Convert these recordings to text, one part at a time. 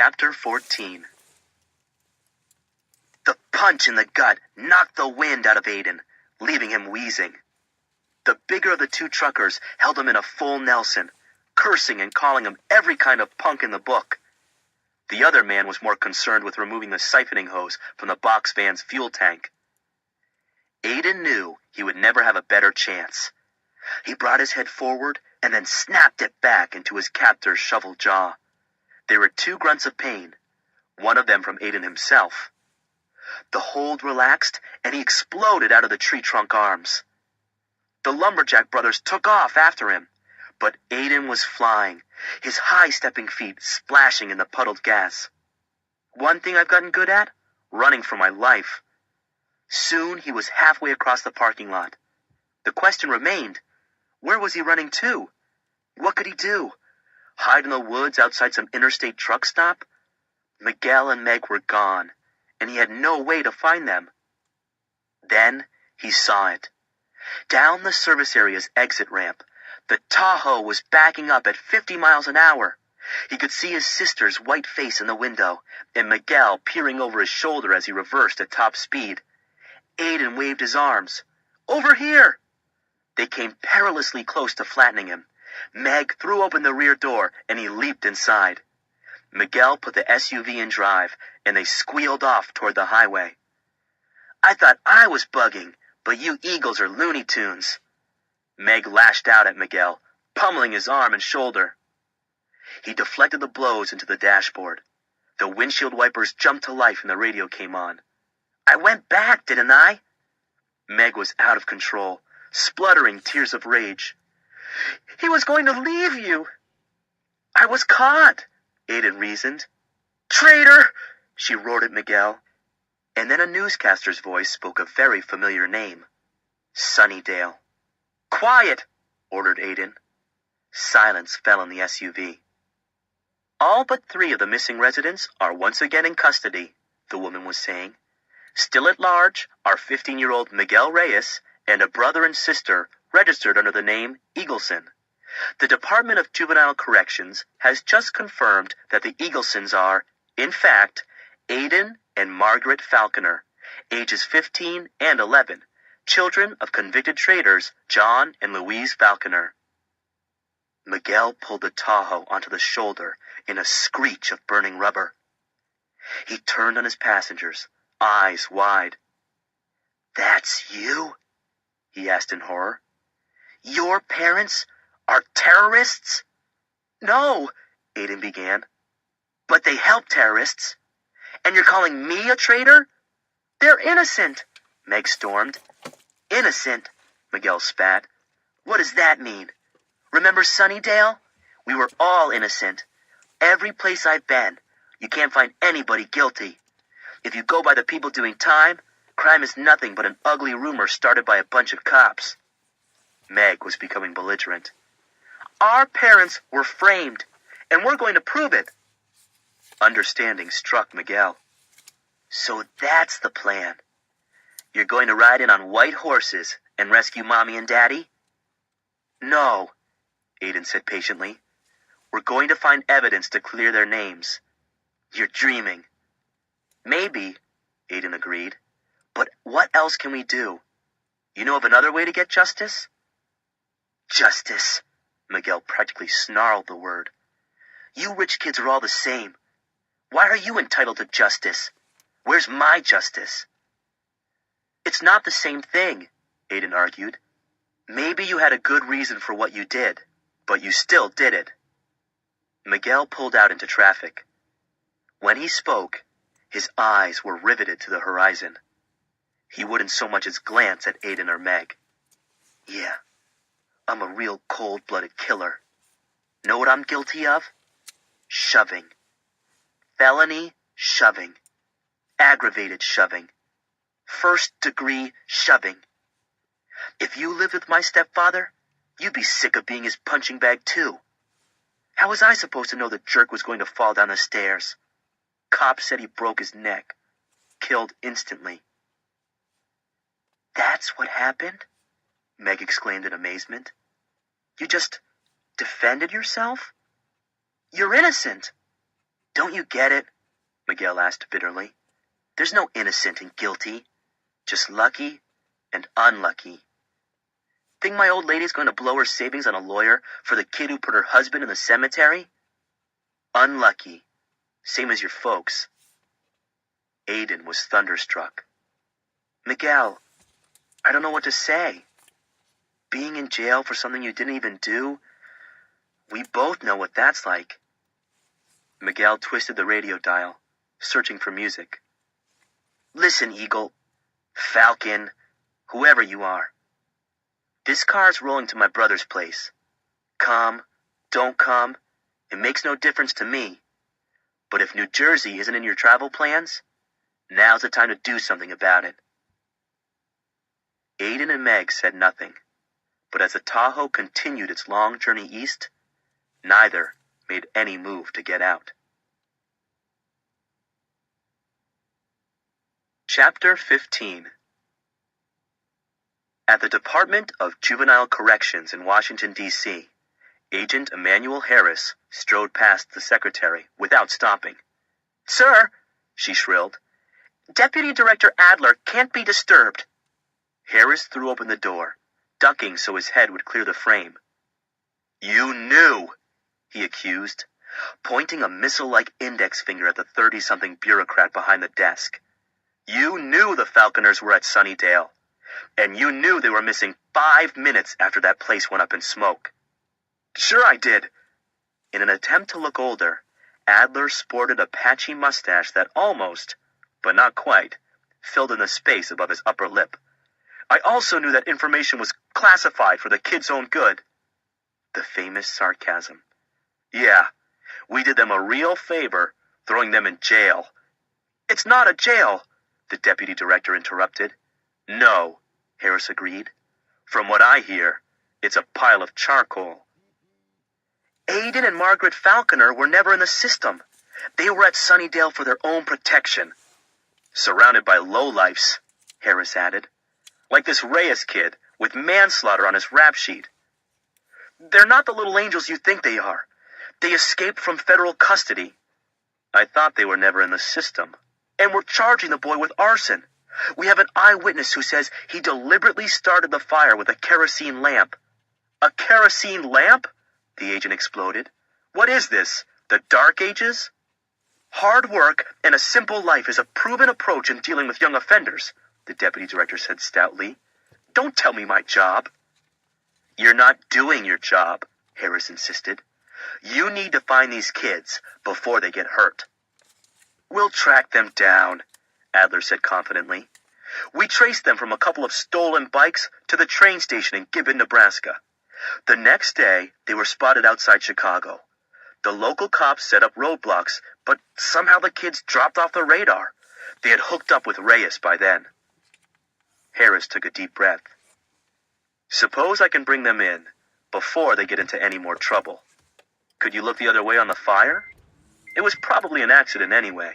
Chapter 14. The punch in the gut knocked the wind out of Aiden, leaving him wheezing. The bigger of the two truckers held him in a full Nelson, cursing and calling him every kind of punk in the book. The other man was more concerned with removing the siphoning hose from the box van's fuel tank. Aiden knew he would never have a better chance. He brought his head forward and then snapped it back into his captor's shovel jaw. There were two grunts of pain, one of them from Aiden himself. The hold relaxed, and he exploded out of the tree trunk arms. The lumberjack brothers took off after him, but Aiden was flying, his high-stepping feet splashing in the puddled gas. One thing I've gotten good at? Running for my life. Soon he was halfway across the parking lot. The question remained, where was he running to? What could he do? Hide in the woods outside some interstate truck stop? Miguel and Meg were gone, and he had no way to find them. Then he saw it. Down the service area's exit ramp, the Tahoe was backing up at 50 miles an hour. He could see his sister's white face in the window, and Miguel peering over his shoulder as he reversed at top speed. Aiden waved his arms. "Over here!" They came perilously close to flattening him. Meg threw open the rear door, and he leaped inside. Miguel put the SUV in drive, and they squealed off toward the highway. "I thought I was bugging, but you Eagles are Looney Tunes." Meg lashed out at Miguel, pummeling his arm and shoulder. He deflected the blows into the dashboard. The windshield wipers jumped to life and the radio came on. "I went back, didn't I?" Meg was out of control, spluttering tears of rage. "He was going to leave you." "I was caught," Aiden reasoned. "Traitor!" she roared at Miguel. And then a newscaster's voice spoke a very familiar name. Sunnydale. "Quiet!" ordered Aiden. Silence fell in the SUV. "All but 3 of the missing residents are once again in custody," the woman was saying. "Still at large are 15-year-old Miguel Reyes and a brother and sister registered under the name Eagleson. The Department of Juvenile Corrections has just confirmed that the Eaglesons are, in fact, Aiden and Margaret Falconer, ages 15 and 11, children of convicted traitors John and Louise Falconer." Miguel pulled the Tahoe onto the shoulder in a screech of burning rubber. He turned on his passengers, eyes wide. "That's you?" he asked in horror. "Your parents are terrorists?" "No," Aiden began. "But they help terrorists. And you're calling me a traitor?" "They're innocent," Meg stormed. "Innocent?" Miguel spat. "What does that mean? Remember Sunnydale? We were all innocent. Every place I've been, you can't find anybody guilty. If you go by the people doing time, crime is nothing but an ugly rumor started by a bunch of cops." Meg was becoming belligerent. "Our parents were framed, and we're going to prove it." Understanding struck Miguel. "So that's the plan. You're going to ride in on white horses and rescue Mommy and Daddy?" "No," Aiden said patiently. "We're going to find evidence to clear their names." "You're dreaming." "Maybe," Aiden agreed. "But what else can we do? You know of another way to get justice?" "Justice," Miguel practically snarled the word. "You rich kids are all the same. Why are you entitled to justice? Where's my justice?" "It's not the same thing," Aiden argued. "Maybe you had a good reason for what you did, but you still did it." Miguel pulled out into traffic. When he spoke, his eyes were riveted to the horizon. He wouldn't so much as glance at Aiden or Meg. "Yeah, I'm a real cold-blooded killer. Know what I'm guilty of? Shoving. Felony shoving. Aggravated shoving. First-degree shoving. If you lived with my stepfather, you'd be sick of being his punching bag too. How was I supposed to know the jerk was going to fall down the stairs? Cops said he broke his neck. Killed instantly." "That's what happened?" Meg exclaimed in amazement. "You just defended yourself? You're innocent." Don't you get it? Miguel asked bitterly. There's no innocent and guilty, just lucky and unlucky. Think my old lady's going to blow her savings on a lawyer for the kid who put her husband in the cemetery? Unlucky, same as your folks. Aiden was thunderstruck. Miguel, I don't know what to say. Being in jail for something you didn't even do, we both know what that's like. Miguel twisted the radio dial, searching for music. Listen, Eagle, Falcon, whoever you are. This car's rolling to my brother's place. Come, don't come, it makes no difference to me. But if New Jersey isn't in your travel plans, now's the time to do something about it. Aiden and Meg said nothing, but as the Tahoe continued its long journey east, neither made any move to get out. Chapter 15. At the Department of Juvenile Corrections in Washington, D.C., Agent Emmanuel Harris strode past the secretary without stopping. Sir, she shrilled, Deputy Director Adler can't be disturbed. Harris threw open the door, ducking so his head would clear the frame. You knew, he accused, pointing a missile-like index finger at the 30-something bureaucrat behind the desk. You knew the Falconers were at Sunnydale, and you knew they were missing 5 minutes after that place went up in smoke. Sure I did. In an attempt to look older, Adler sported a patchy mustache that almost, but not quite, filled in the space above his upper lip. I also knew that information was classified for the kid's own good. The famous sarcasm. Yeah, we did them a real favor, throwing them in jail. It's not a jail, the deputy director interrupted. No, Harris agreed. From what I hear, it's a pile of charcoal. Aiden and Margaret Falconer were never in the system. They were at Sunnydale for their own protection. Surrounded by lowlifes, Harris added. Like this Reyes kid, with manslaughter on his rap sheet. They're not the little angels you think they are. They escaped from federal custody. I thought they were never in the system. And we're charging the boy with arson. We have an eyewitness who says he deliberately started the fire with a kerosene lamp. A kerosene lamp? The agent exploded. What is this? The Dark Ages? Hard work and a simple life is a proven approach in dealing with young offenders, the deputy director said stoutly. Don't tell me my job. You're not doing your job, Harris insisted. You need to find these kids before they get hurt. We'll track them down, Adler said confidently. We traced them from a couple of stolen bikes to the train station in Gibbon, Nebraska. The next day, they were spotted outside Chicago. The local cops set up roadblocks, but somehow the kids dropped off the radar. They had hooked up with Reyes by then. Harris took a deep breath. Suppose I can bring them in before they get into any more trouble. Could you look the other way on the fire? It was probably an accident anyway.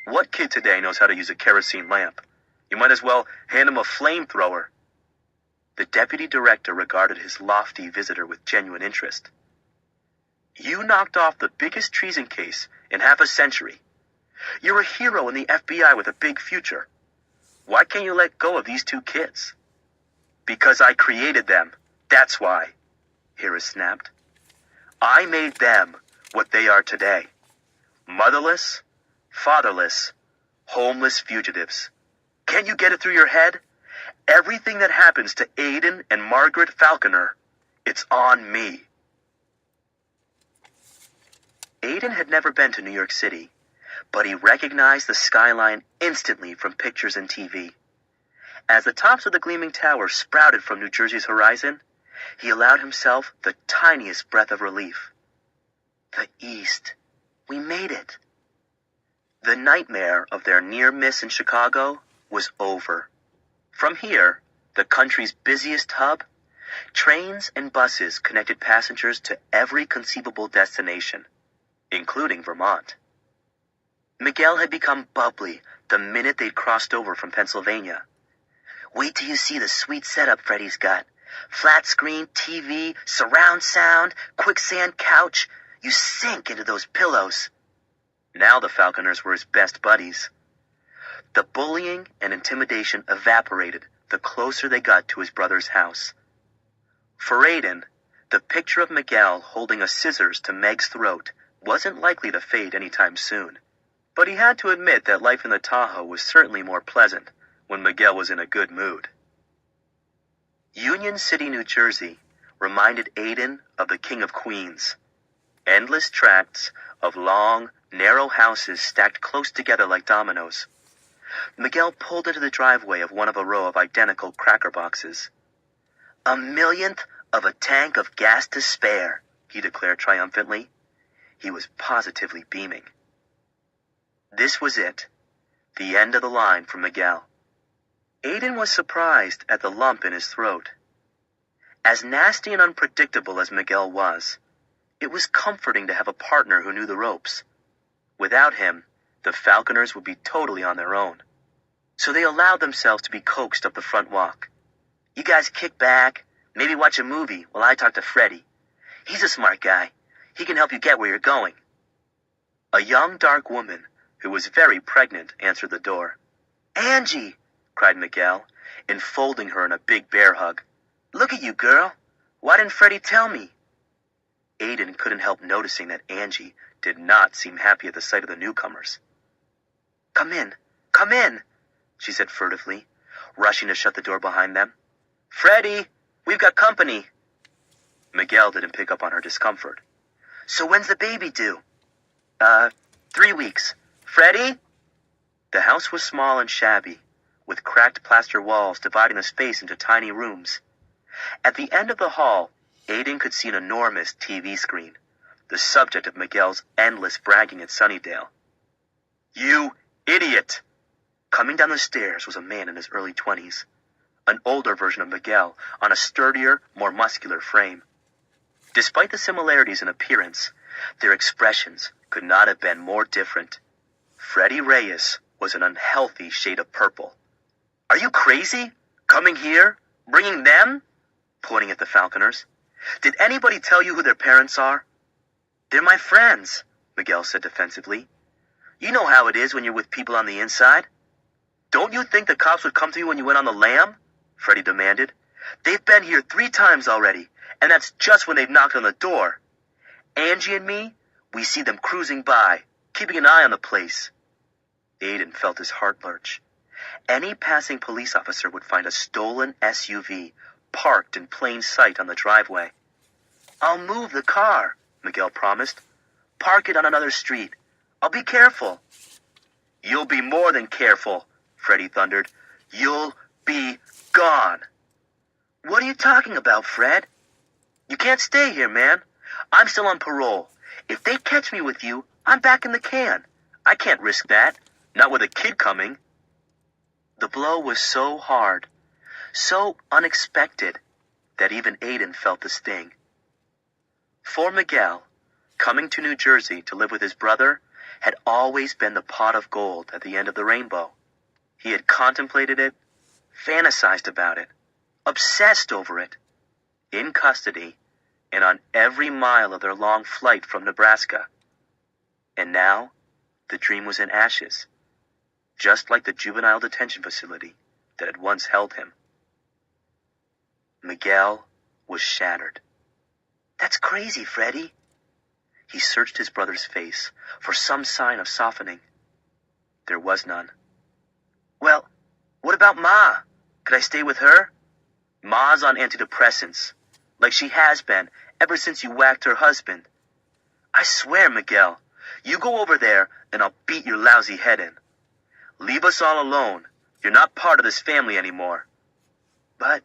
What kid today knows how to use a kerosene lamp? You might as well hand him a flamethrower. The deputy director regarded his lofty visitor with genuine interest. You knocked off the biggest treason case in half a century. You're a hero in the FBI with a big future. Why can't you let go of these two kids? Because I created them. That's why, Harris snapped. I made them what they are today. Motherless, fatherless, homeless fugitives. Can't you get it through your head? Everything that happens to Aiden and Margaret Falconer, it's on me. Aiden had never been to New York City, but he recognized the skyline instantly from pictures and TV. As the tops of the gleaming towers sprouted from New Jersey's horizon, he allowed himself the tiniest breath of relief. The East. We made it. The nightmare of their near miss in Chicago was over. From here, the country's busiest hub, trains and buses connected passengers to every conceivable destination, including Vermont. Miguel had become bubbly the minute they'd crossed over from Pennsylvania. Wait till you see the sweet setup Freddie's got. Flat screen, TV, surround sound, quicksand couch. You sink into those pillows. Now the Falconers were his best buddies. The bullying and intimidation evaporated the closer they got to his brother's house. For Aiden, the picture of Miguel holding a scissors to Meg's throat wasn't likely to fade anytime soon. But he had to admit that life in the Tahoe was certainly more pleasant when Miguel was in a good mood. Union City, New Jersey reminded Aiden of the King of Queens. Endless tracts of long, narrow houses stacked close together like dominoes. Miguel pulled into the driveway of one of a row of identical cracker boxes. "A millionth of a tank of gas to spare," he declared triumphantly. He was positively beaming. This was it, the end of the line for Miguel. Aiden was surprised at the lump in his throat. As nasty and unpredictable as Miguel was, it was comforting to have a partner who knew the ropes. Without him, the Falconers would be totally on their own. So they allowed themselves to be coaxed up the front walk. "You guys kick back, maybe watch a movie while I talk to Freddie. He's a smart guy. He can help you get where you're going." A young, dark woman who was very pregnant answered the door. "Angie!" cried Miguel, enfolding her in a big bear hug. "Look at you, girl. Why didn't Freddie tell me?" Aiden couldn't help noticing that Angie did not seem happy at the sight of the newcomers. Come in," she said furtively, rushing to shut the door behind them. "Freddie, we've got company." Miguel didn't pick up on her discomfort. "So when's the baby due?" 3 weeks. Freddie?" The house was small and shabby, with cracked plaster walls dividing the space into tiny rooms. At the end of the hall, Aiden could see an enormous TV screen, the subject of Miguel's endless bragging at Sunnydale. "You idiot!" Coming down the stairs was a man in his early 20s, an older version of Miguel on a sturdier, more muscular frame. Despite the similarities in appearance, their expressions could not have been more different. Freddie Reyes was an unhealthy shade of purple. "Are you crazy? Coming here? Bringing them?" Pointing at the Falconers. "Did anybody tell you who their parents are?" "They're my friends," Miguel said defensively. "You know how it is when you're with people on the inside." "Don't you think the cops would come to you when you went on the lam?" Freddie demanded. "They've been here 3 times already, and that's just when they've knocked on the door. Angie and me, we see them cruising by, keeping an eye on the place." Aiden felt his heart lurch. Any passing police officer would find a stolen SUV parked in plain sight on the driveway. "I'll move the car," Miguel promised. "Park it on another street. I'll be careful." "You'll be more than careful," Freddie thundered. "You'll be gone." "What are you talking about, Fred? You can't stay here, man. I'm still on parole. If they catch me with you, I'm back in the can. I can't risk that, not with a kid coming." The blow was so hard, so unexpected, that even Aiden felt the sting. For Miguel, coming to New Jersey to live with his brother had always been the pot of gold at the end of the rainbow. He had contemplated it, fantasized about it, obsessed over it, in custody, and on every mile of their long flight from Nebraska. And now, the dream was in ashes, just like the juvenile detention facility that had once held him. Miguel was shattered. "That's crazy, Freddie." He searched his brother's face for some sign of softening. There was none. "Well, what about Ma? Could I stay with her?" "Ma's on antidepressants, like she has been ever since you whacked her husband." "I swear, Miguel, you go over there and I'll beat your lousy head in. Leave us all alone. You're not part of this family anymore." "But,"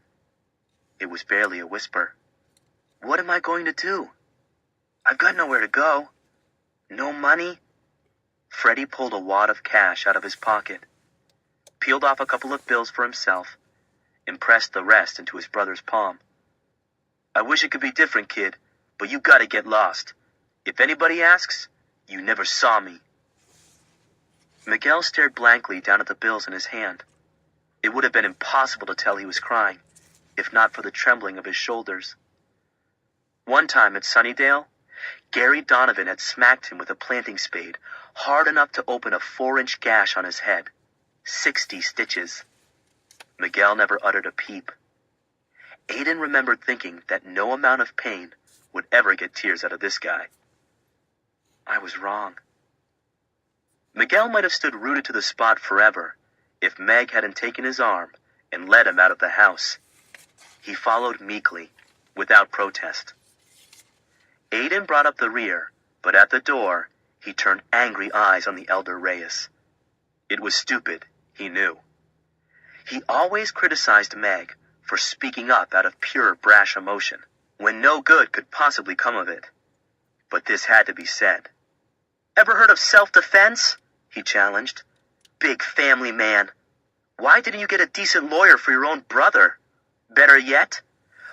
it was barely a whisper, "what am I going to do? I've got nowhere to go. No money." Freddie pulled a wad of cash out of his pocket, peeled off a couple of bills for himself, and pressed the rest into his brother's palm. "I wish it could be different, kid, but you gotta get lost. If anybody asks, you never saw me." Miguel stared blankly down at the bills in his hand. It would have been impossible to tell he was crying, if not for the trembling of his shoulders. One time at Sunnydale, Gary Donovan had smacked him with a planting spade, hard enough to open a 4-inch gash on his head. 60 stitches. Miguel never uttered a peep. Aiden remembered thinking that no amount of pain would ever get tears out of this guy. I was wrong. Miguel might have stood rooted to the spot forever if Meg hadn't taken his arm and led him out of the house. He followed meekly, without protest. Aiden brought up the rear, but at the door, he turned angry eyes on the elder Reyes. It was stupid, he knew. He always criticized Meg for speaking up out of pure brash emotion, when no good could possibly come of it. But this had to be said. Ever heard of self-defense? He challenged. Big family man. Why didn't you get a decent lawyer for your own brother? Better yet,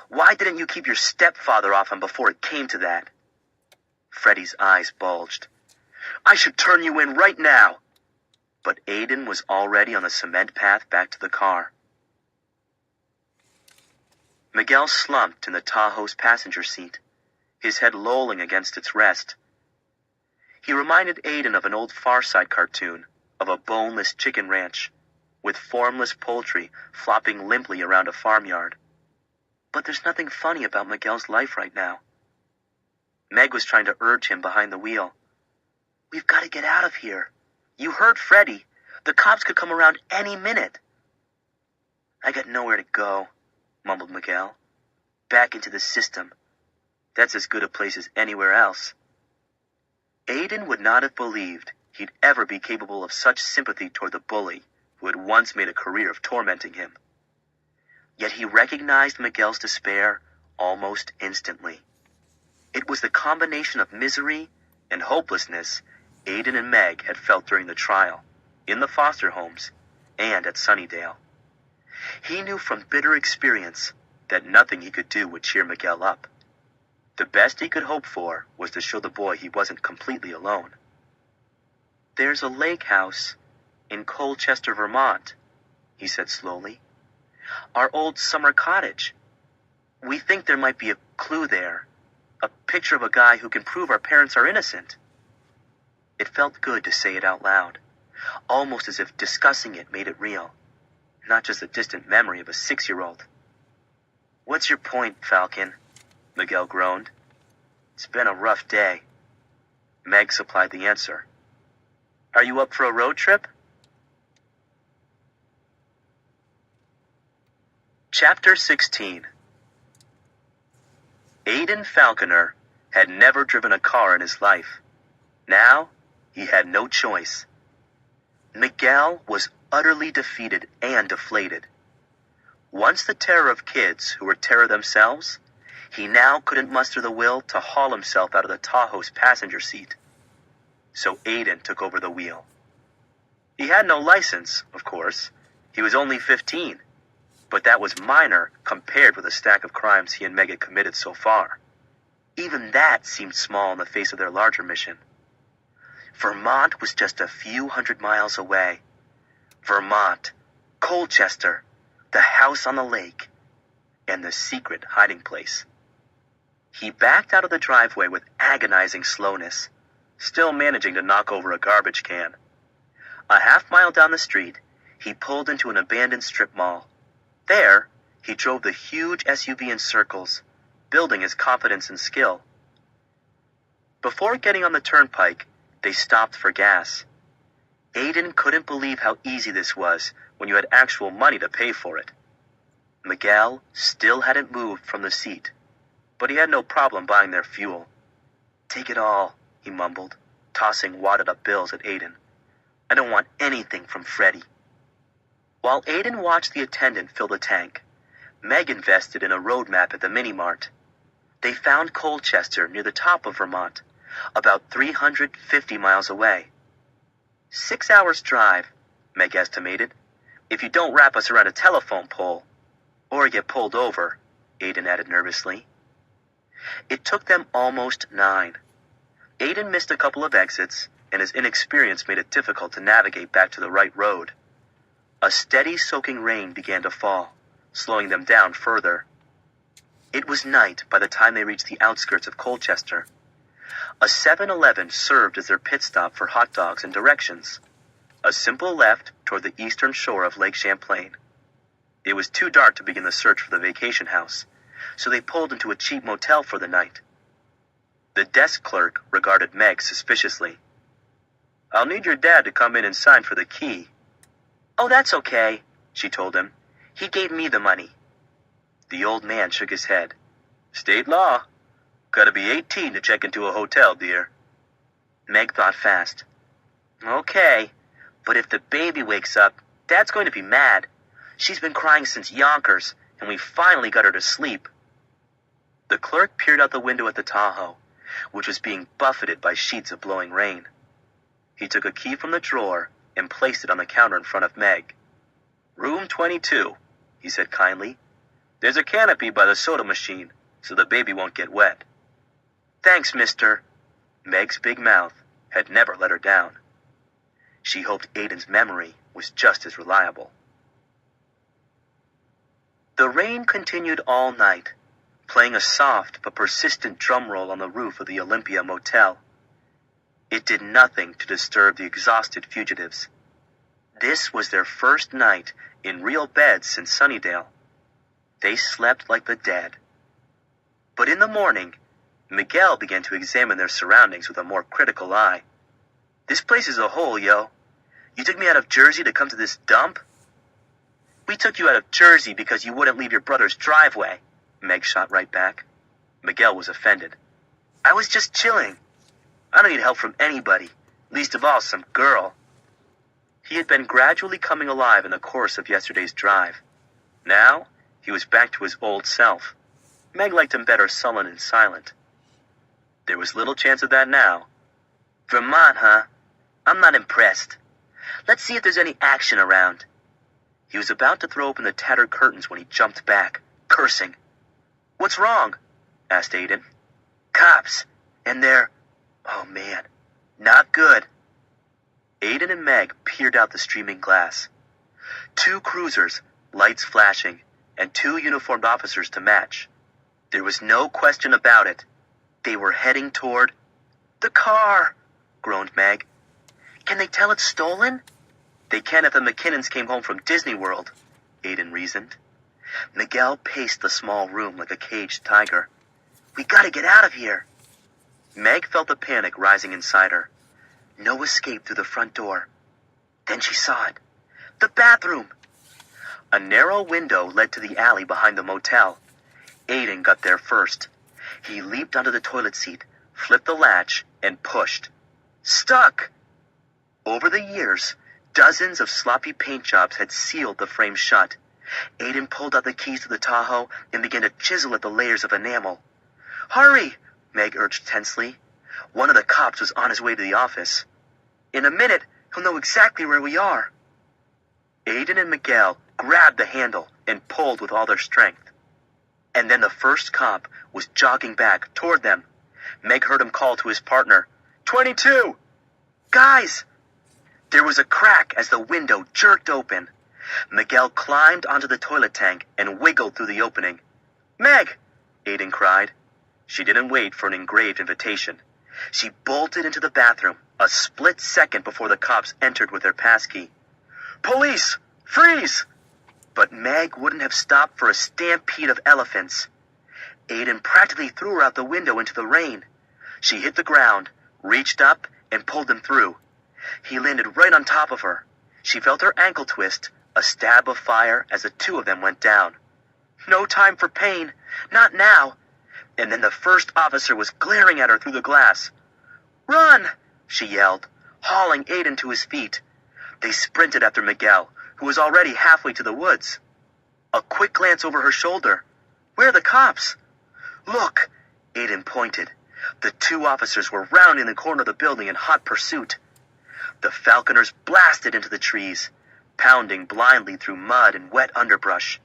why didn't you keep your stepfather off him before it came to that? Freddie's eyes bulged. I should turn you in right now. But Aiden was already on the cement path back to the car. Miguel slumped in the Tahoe's passenger seat, his head lolling against its rest. He reminded Aiden of an old Far Side cartoon of a boneless chicken ranch, with formless poultry flopping limply around a farmyard. But there's nothing funny about Miguel's life right now. Meg was trying to urge him behind the wheel. We've got to get out of here. You heard Freddie. The cops could come around any minute. I got nowhere to go, mumbled Miguel. Back into the system. That's as good a place as anywhere else. Aiden would not have believed he'd ever be capable of such sympathy toward the bully who had once made a career of tormenting him. Yet he recognized Miguel's despair almost instantly. It was the combination of misery and hopelessness Aiden and Meg had felt during the trial, in the foster homes, and at Sunnydale. He knew from bitter experience that nothing he could do would cheer Miguel up. The best he could hope for was to show the boy he wasn't completely alone. There's a lake house in Colchester, Vermont, he said slowly. Our old summer cottage. We think there might be a clue there, a picture of a guy who can prove our parents are innocent. It felt good to say it out loud, almost as if discussing it made it real, not just a distant memory of a 6-year-old. What's your point, Falcon? Miguel groaned. It's been a rough day. Meg supplied the answer. Are you up for a road trip? Chapter 16. Aiden Falconer had never driven a car in his life. Now, he had no choice. Miguel was utterly defeated and deflated. Once the terror of kids who were terror themselves, he now couldn't muster the will to haul himself out of the Tahoe's passenger seat. So Aiden took over the wheel. He had no license, of course. He was only 15. But that was minor compared with the stack of crimes he and Meg had committed so far. Even that seemed small in the face of their larger mission. Vermont was just a few hundred miles away. Vermont, Colchester, the house on the lake, and the secret hiding place. He backed out of the driveway with agonizing slowness, still managing to knock over a garbage can. A half-mile down the street, he pulled into an abandoned strip mall. There, he drove the huge SUV in circles, building his confidence and skill. Before getting on the turnpike, they stopped for gas. Aiden couldn't believe how easy this was when you had actual money to pay for it. Miguel still hadn't moved from the seat, but he had no problem buying their fuel. Take it all, he mumbled, tossing wadded-up bills at Aiden. I don't want anything from Freddie. While Aiden watched the attendant fill the tank, Meg invested in a road map at the mini-mart. They found Colchester near the top of Vermont, about 350 miles away. 6 hours drive, Meg estimated, if you don't wrap us around a telephone pole. Or get pulled over, Aiden added nervously. It took them almost 9. Aiden missed a couple of exits, and his inexperience made it difficult to navigate back to the right road. A steady soaking rain began to fall, slowing them down further. It was night by the time they reached the outskirts of Colchester. A 7-Eleven served as their pit stop for hot dogs and directions. A simple left toward the eastern shore of Lake Champlain. It was too dark to begin the search for the vacation house, so they pulled into a cheap motel for the night. The desk clerk regarded Meg suspiciously. "I'll need your dad to come in and sign for the key." "Oh, that's okay," she told him. "He gave me the money." The old man shook his head. "State law. Gotta be 18 to check into a hotel, dear." Meg thought fast. "Okay, but if the baby wakes up, Dad's going to be mad. She's been crying since Yonkers, and we finally got her to sleep." The clerk peered out the window at the Tahoe, which was being buffeted by sheets of blowing rain. He took a key from the drawer and placed it on the counter in front of Meg. "Room 22, he said kindly. "There's a canopy by the soda machine, so the baby won't get wet." "Thanks, mister." Meg's big mouth had never let her down. She hoped Aiden's memory was just as reliable. The rain continued all night, playing a soft but persistent drum roll on the roof of the Olympia Motel. It did nothing to disturb the exhausted fugitives. This was their first night in real beds since Sunnydale. They slept like the dead. But in the morning, Miguel began to examine their surroundings with a more critical eye. "This place is a hole, yo. You took me out of Jersey to come to this dump?" "We took you out of Jersey because you wouldn't leave your brother's driveway," Meg shot right back. Miguel was offended. "I was just chilling. I don't need help from anybody, least of all some girl." He had been gradually coming alive in the course of yesterday's drive. Now, he was back to his old self. Meg liked him better sullen and silent. There was little chance of that now. "Vermont, huh? I'm not impressed. Let's see if there's any action around." He was about to throw open the tattered curtains when he jumped back, cursing. "What's wrong?" asked Aiden. "Cops. And they're... oh man, not good." Aiden and Meg peered out the streaming glass. 2 cruisers, lights flashing, and 2 uniformed officers to match. There was no question about it. They were heading toward... "The car!" groaned Meg. "Can they tell it's stolen?" "They can if the McKinnons came home from Disney World," Aiden reasoned. Miguel paced the small room like a caged tiger. "We gotta get out of here." Meg felt the panic rising inside her. No escape through the front door. Then she saw it. The bathroom! A narrow window led to the alley behind the motel. Aiden got there first. He leaped onto the toilet seat, flipped the latch, and pushed. Stuck! Over the years, dozens of sloppy paint jobs had sealed the frame shut. Aiden pulled out the keys to the Tahoe and began to chisel at the layers of enamel. "Hurry!" Meg urged tensely. One of the cops was on his way to the office. "In a minute, he'll know exactly where we are." Aiden and Miguel grabbed the handle and pulled with all their strength. And then the first cop was jogging back toward them. Meg heard him call to his partner, 22! "Guys!" There was a crack as the window jerked open. Miguel climbed onto the toilet tank and wiggled through the opening. "Meg!" Aiden cried. She didn't wait for an engraved invitation. She bolted into the bathroom a split second before the cops entered with their passkey. "Police! Freeze!" But Meg wouldn't have stopped for a stampede of elephants. Aiden practically threw her out the window into the rain. She hit the ground, reached up, and pulled him through. He landed right on top of her. She felt her ankle twist, a stab of fire as the 2 of them went down. No time for pain. Not now. And then the first officer was glaring at her through the glass. "Run!" she yelled, hauling Aiden to his feet. They sprinted after Miguel, who was already halfway to the woods. A quick glance over her shoulder. "Where are the cops?" "Look!" Aiden pointed. The 2 officers were rounding the corner of the building in hot pursuit. The Falconers blasted into the trees, pounding blindly through mud and wet underbrush.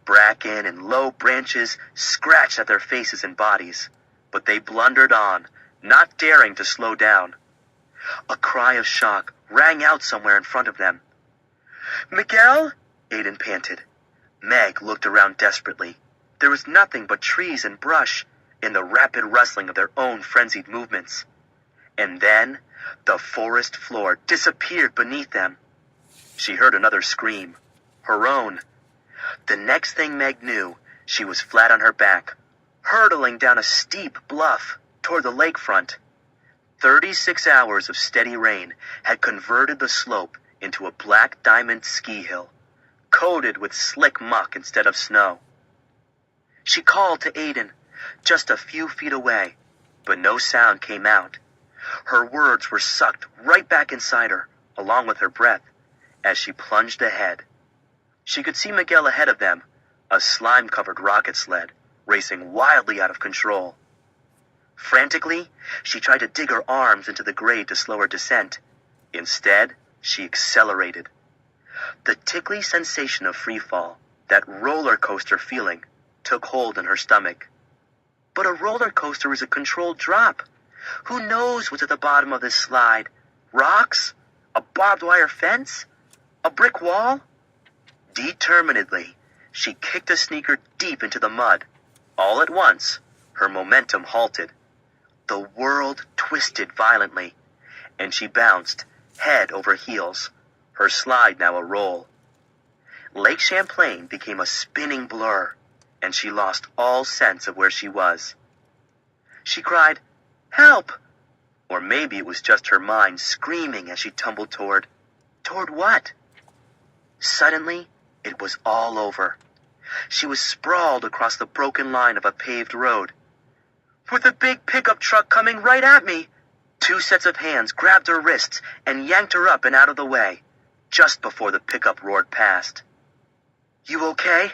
Bracken and low branches scratched at their faces and bodies, but they blundered on, not daring to slow down. A cry of shock rang out somewhere in front of them. "Miguel?" Aiden panted. Meg looked around desperately. There was nothing but trees and brush, in the rapid rustling of their own frenzied movements. And then, the forest floor disappeared beneath them. She heard another scream, her own. The next thing Meg knew, she was flat on her back, hurtling down a steep bluff toward the lakefront. 36 hours of steady rain had converted the slope into a black diamond ski hill, coated with slick muck instead of snow. She called to Aiden, just a few feet away, but no sound came out. Her words were sucked right back inside her, along with her breath, as she plunged ahead. She could see Miguel ahead of them, a slime-covered rocket sled, racing wildly out of control. Frantically, she tried to dig her arms into the grade to slow her descent. Instead, she accelerated. The tickly sensation of freefall, that roller coaster feeling, took hold in her stomach. But a roller coaster is a controlled drop. Who knows what's at the bottom of this slide? Rocks? A barbed wire fence? A brick wall? Determinedly, she kicked a sneaker deep into the mud. All at once, her momentum halted. The world twisted violently, and she bounced, head over heels, her slide now a roll. Lake Champlain became a spinning blur, and she lost all sense of where she was. She cried, "Help!" Or maybe it was just her mind screaming as she tumbled toward what? Suddenly, it was all over. She was sprawled across the broken line of a paved road, with a big pickup truck coming right at me. 2 sets of hands grabbed her wrists and yanked her up and out of the way, just before the pickup roared past. "You okay?"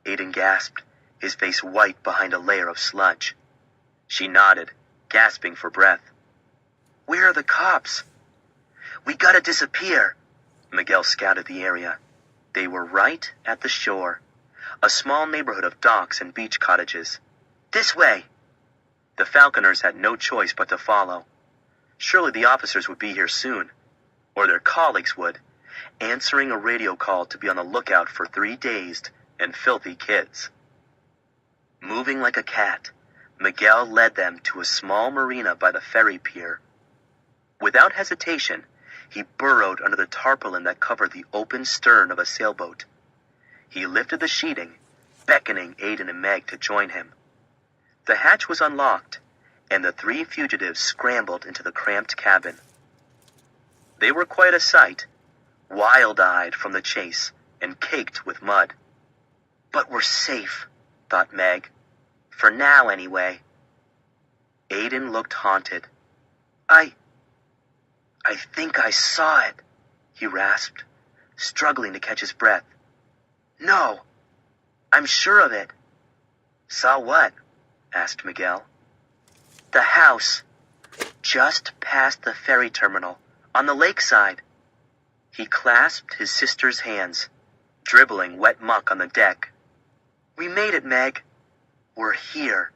Aiden gasped, his face white behind a layer of sludge. She nodded, gasping for breath. "Where are the cops?" "We gotta disappear." Miguel scouted the area. They were right at the shore, a small neighborhood of docks and beach cottages. "This way." The Falconers had no choice but to follow. Surely the officers would be here soon, or their colleagues would, answering a radio call to be on the lookout for 3 dazed and filthy kids. Moving like a cat, Miguel led them to a small marina by the ferry pier. Without hesitation, he burrowed under the tarpaulin that covered the open stern of a sailboat. He lifted the sheeting, beckoning Aiden and Meg to join him. The hatch was unlocked, and the 3 fugitives scrambled into the cramped cabin. They were quite a sight, wild-eyed from the chase and caked with mud. "But we're safe," thought Meg. "For now, anyway." Aiden looked haunted. I think I saw it," he rasped, struggling to catch his breath. "No, I'm sure of it." "Saw what?" asked Miguel. "The house, just past the ferry terminal, on the lakeside." He clasped his sister's hands, dribbling wet muck on the deck. "We made it, Meg. We're here."